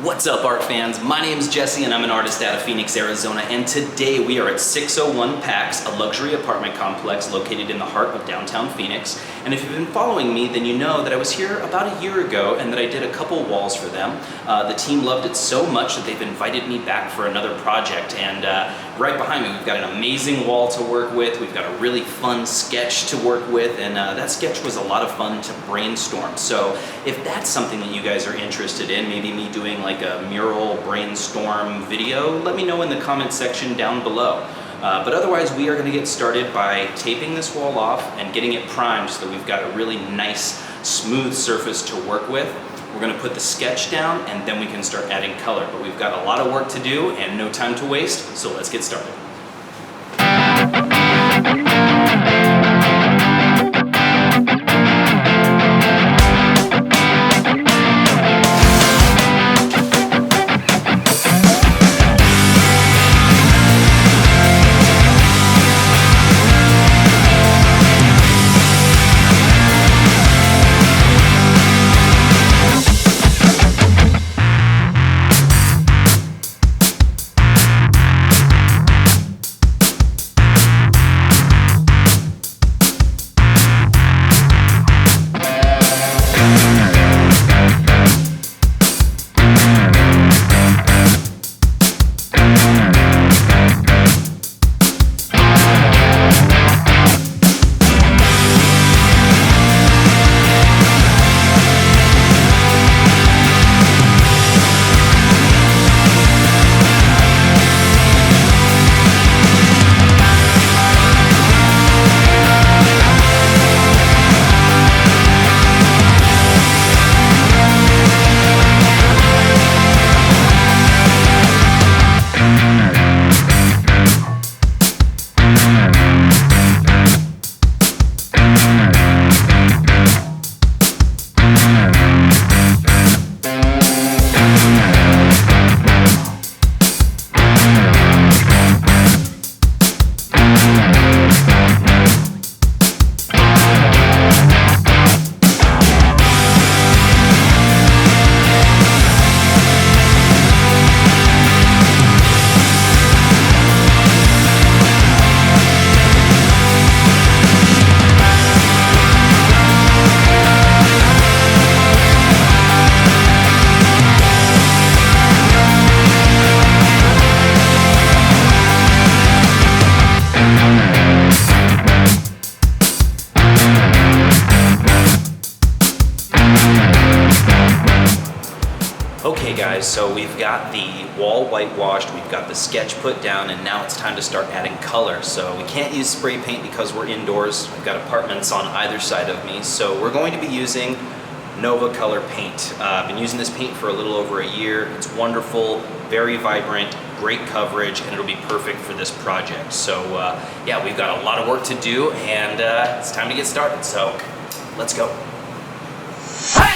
What's up, art fans? My name's Jesse and I'm an artist out of Phoenix, Arizona, and today we are at 601 Pax, a luxury apartment complex located in the heart of downtown Phoenix. And if you've been following me, then you know that I was here about a year ago and that I did a couple walls for them. The team loved it so much that they've invited me back for another project, and right behind me we've got an amazing wall to work with. We've got a really fun sketch to work with, and that sketch was a lot of fun to brainstorm. So if that's something that you guys are interested in, maybe me doing like a mural brainstorm video, let me know in the comment section down below. But otherwise, we are going to get started by taping this wall off and getting it primed so that we've got a really nice, smooth surface to work with. We're going to put the sketch down and then we can start adding color. But we've got a lot of work to do and no time to waste, so let's get started. Okay guys, so we've got the wall whitewashed, we've got the sketch put down, and now it's time to start adding color. So we can't use spray paint because we're indoors. We've got apartments on either side of me, so we're going to be using Nova Color paint. I've been using this paint for a little over a year. It's wonderful, very vibrant, great coverage, and it'll be perfect for this project. So yeah, we've got a lot of work to do, and it's time to get started, so let's go. Hey!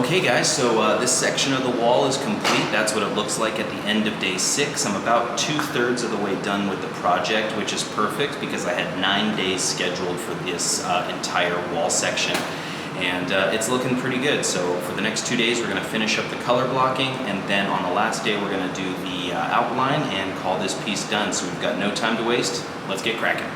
Okay guys, so this section of the wall is complete. That's what it looks like at the end of day 6. I'm about 2/3 of the way done with the project, which is perfect because I had 9 days scheduled for this entire wall section. And it's looking pretty good. So for the next 2 days, we're gonna finish up the color blocking, and then on the last day, we're gonna do the outline and call this piece done. So we've got no time to waste. Let's get cracking.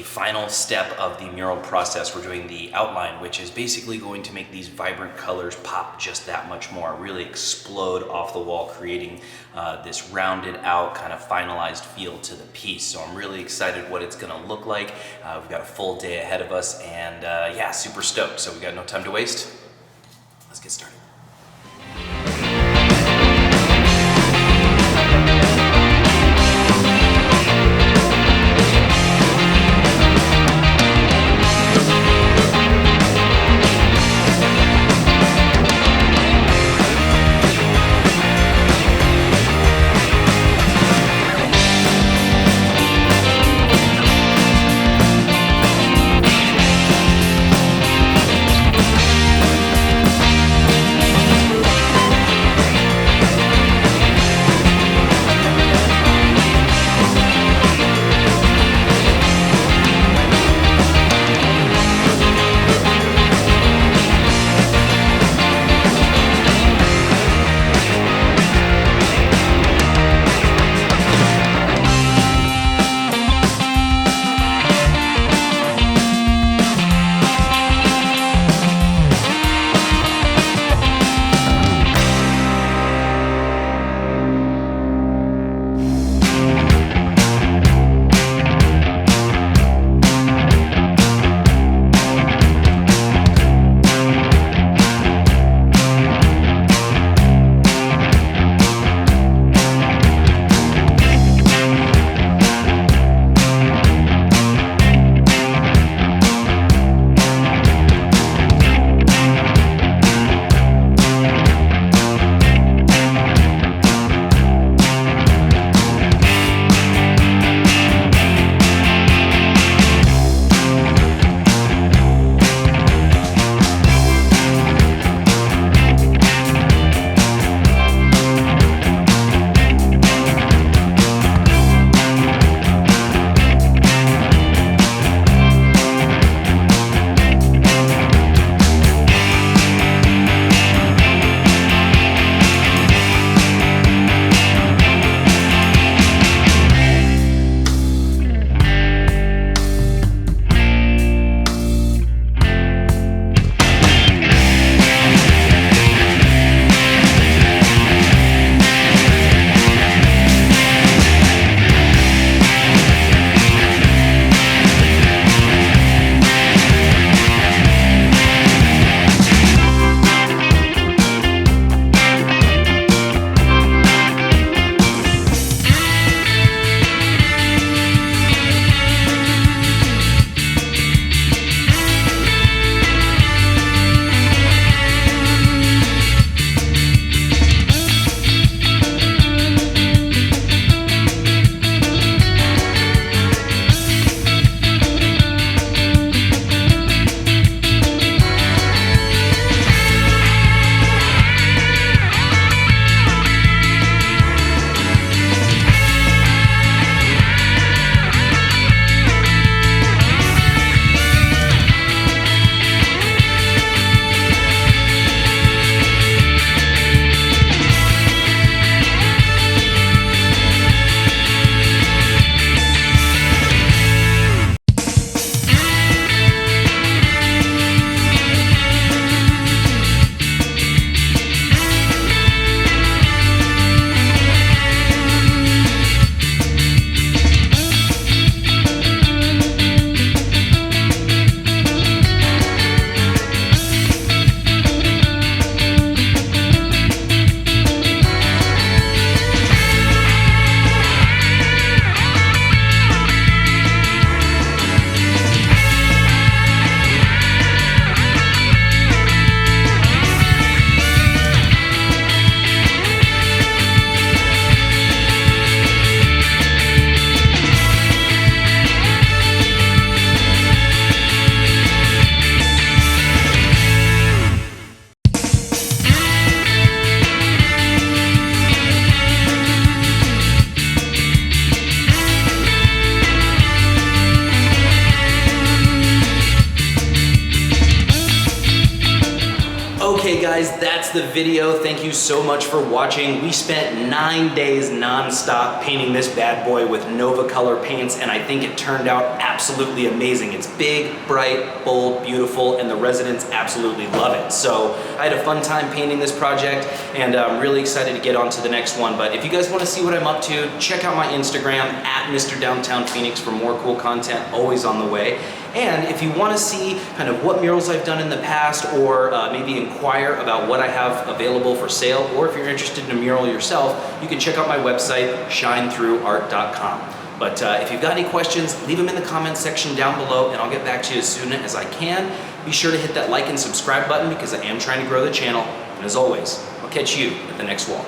final step of the mural process. We're doing the outline, which is basically going to make these vibrant colors pop just that much more, really explode off the wall, creating this rounded out, kind of finalized feel to the piece. So I'm really excited what it's gonna look like. We've got a full day ahead of us, and yeah, super stoked. So we got no time to waste. Let's get started. guys, that's the video. Thank you so much for watching. We spent 9 days non-stop painting this bad boy with Nova Color paints, and I think it turned out absolutely amazing. It's big, bright, bold, beautiful, and the residents absolutely love it. So I had a fun time painting this project, and I'm really excited to get on to the next one. But if you guys want to see what I'm up to, check out my Instagram at Mr. Downtown Phoenix for more cool content, always on the way. And if you want to see kind of what murals I've done in the past, or maybe inquire about what I have available for sale, or if you're interested in a mural yourself, you can check out my website, shinethroughart.com. But if you've got any questions, leave them in the comments section down below, and I'll get back to you as soon as I can. Be sure to hit that like and subscribe button because I am trying to grow the channel. And as always, I'll catch you at the next wall.